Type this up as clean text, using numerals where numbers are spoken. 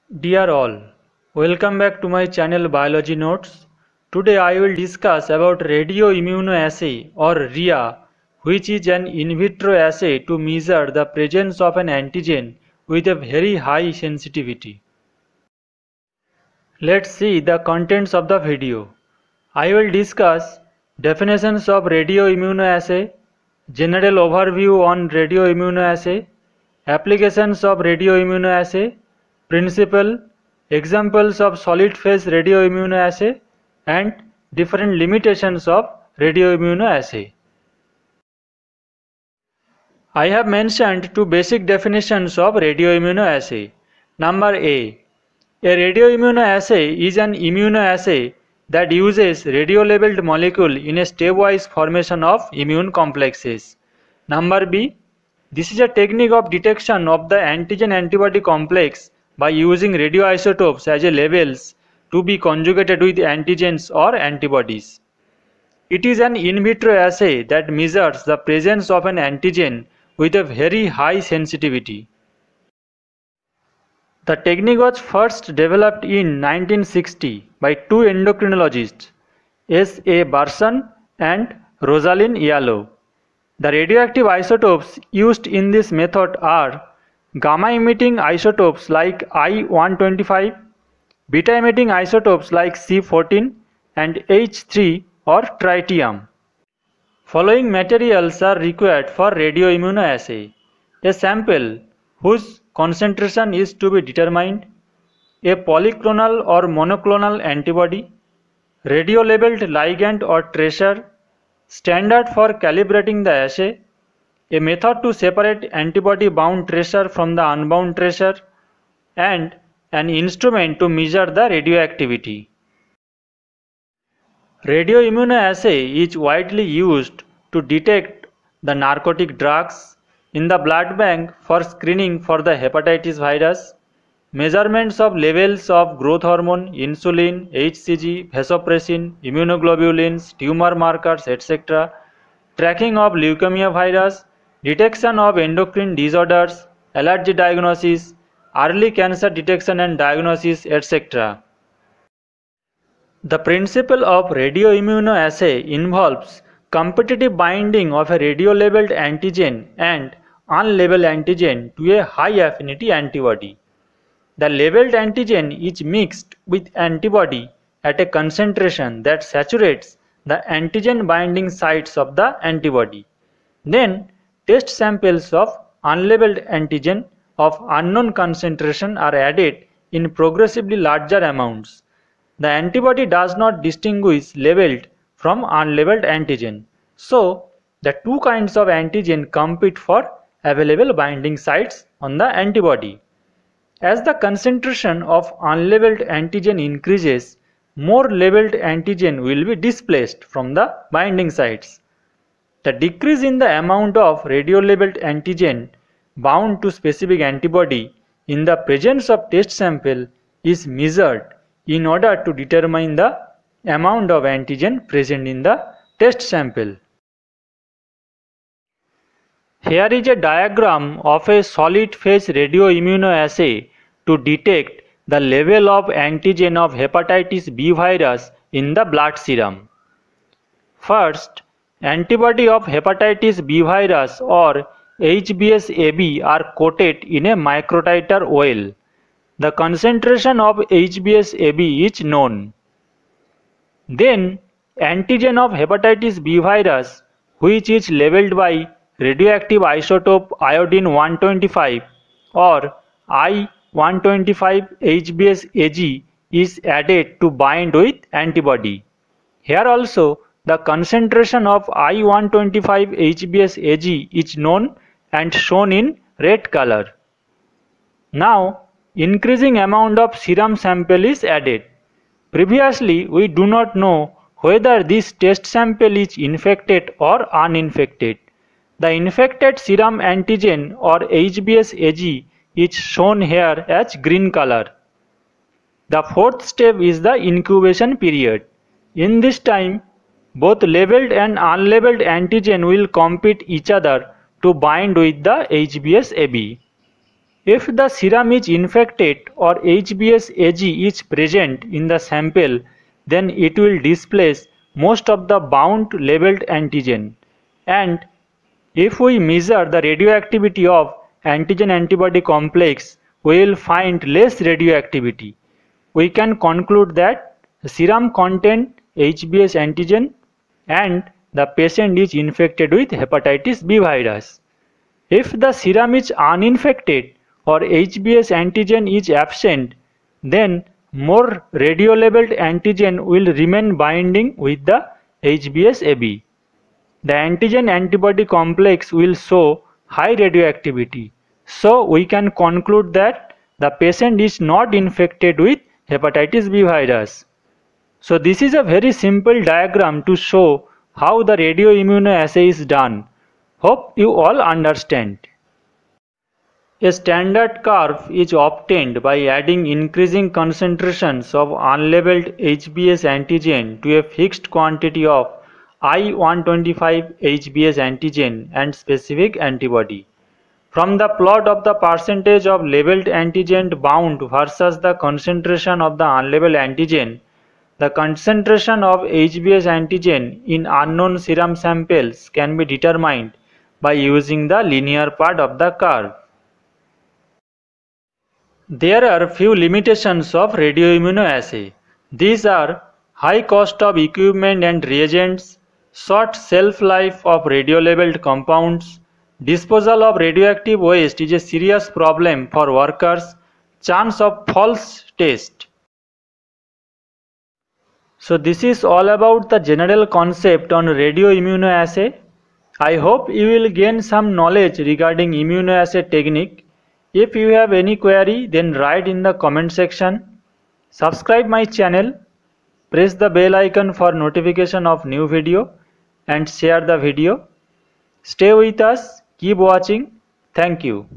Dear all, welcome back to my channel Biology Notes. Today I will discuss about radioimmunoassay or RIA, which is an in vitro assay to measure the presence of an antigen with a very high sensitivity. Let's see the contents of the video. I will discuss definitions of radioimmunoassay, general overview on radioimmunoassay, applications of radioimmunoassay, principle, examples of solid phase radioimmunoassay, and different limitations of radioimmunoassay. I have mentioned two basic definitions of radioimmunoassay. Number A radioimmunoassay is an immunoassay that uses radio-labeled molecule in a stepwise formation of immune complexes. Number B, this is a technique of detection of the antigen-antibody complex by using radioisotopes as a labels to be conjugated with antigens or antibodies. It is an in vitro assay that measures the presence of an antigen with a very high sensitivity. The technique was first developed in 1960 by two endocrinologists, S. A. Barson and Rosalind Yalow. The radioactive isotopes used in this method are gamma-emitting isotopes like I-125, beta-emitting isotopes like C14 and H3 or tritium. Following materials are required for radioimmunoassay: a sample whose concentration is to be determined, a polyclonal or monoclonal antibody, radio-labeled ligand or tracer, standard for calibrating the assay, a method to separate antibody-bound tracer from the unbound tracer, and an instrument to measure the radioactivity. Radioimmunoassay is widely used to detect the narcotic drugs, in the blood bank for screening for the hepatitis virus, measurements of levels of growth hormone, insulin, HCG, vasopressin, immunoglobulins, tumor markers, etc., tracking of leukemia virus, detection of endocrine disorders, allergy diagnosis, early cancer detection and diagnosis, etc. The principle of radioimmunoassay involves competitive binding of a radio-labeled antigen and unlabeled antigen to a high affinity antibody. The labeled antigen is mixed with antibody at a concentration that saturates the antigen binding sites of the antibody. Then test samples of unlabeled antigen of unknown concentration are added in progressively larger amounts. The antibody does not distinguish labeled from unlabeled antigen. So, the two kinds of antigen compete for available binding sites on the antibody. As the concentration of unlabeled antigen increases, more labeled antigen will be displaced from the binding sites. The decrease in the amount of radio-labeled antigen bound to specific antibody in the presence of test sample is measured in order to determine the amount of antigen present in the test sample. Here is a diagram of a solid phase radioimmunoassay to detect the level of antigen of hepatitis B virus in the blood serum. First, antibody of hepatitis B virus or HBsAg are coated in a microtiter oil. The concentration of HBsAg is known. Then, antigen of hepatitis B virus, which is labeled by radioactive isotope iodine-125 or I-125 HBsAg, is added to bind with antibody. Here also, the concentration of I-125 HBsAg is known and shown in red color. Now, increasing amount of serum sample is added. Previously, we do not know whether this test sample is infected or uninfected. The infected serum antigen or HBsAg is shown here as green color. The fourth step is the incubation period. In this time, both labeled and unlabeled antigen will compete each other to bind with the HBsAg. If the serum is infected or HBsAg is present in the sample, then it will displace most of the bound labeled antigen. And if we measure the radioactivity of antigen-antibody complex, we will find less radioactivity. We can conclude that the serum contains HBs antigen and the patient is infected with hepatitis B virus. If the serum is uninfected or HBs antigen is absent, then more radiolabeled antigen will remain binding with the HBsAg. The antigen-antibody complex will show high radioactivity. So we can conclude that the patient is not infected with hepatitis B virus. So this is a very simple diagram to show how the radioimmunoassay is done. Hope you all understand. A standard curve is obtained by adding increasing concentrations of unlabeled HBs antigen to a fixed quantity of I-125 HBs antigen and specific antibody. From the plot of the percentage of labeled antigen bound versus the concentration of the unlabeled antigen, the concentration of HBs antigen in unknown serum samples can be determined by using the linear part of the curve. There are few limitations of radioimmunoassay. These are high cost of equipment and reagents, short shelf life of radiolabeled compounds, disposal of radioactive waste is a serious problem for workers, chance of false test. So this is all about the general concept on radioimmunoassay. I hope you will gain some knowledge regarding immunoassay technique. If you have any query, then write in the comment section. Subscribe my channel, press the bell icon for notification of new video and share the video. Stay with us, keep watching. Thank you.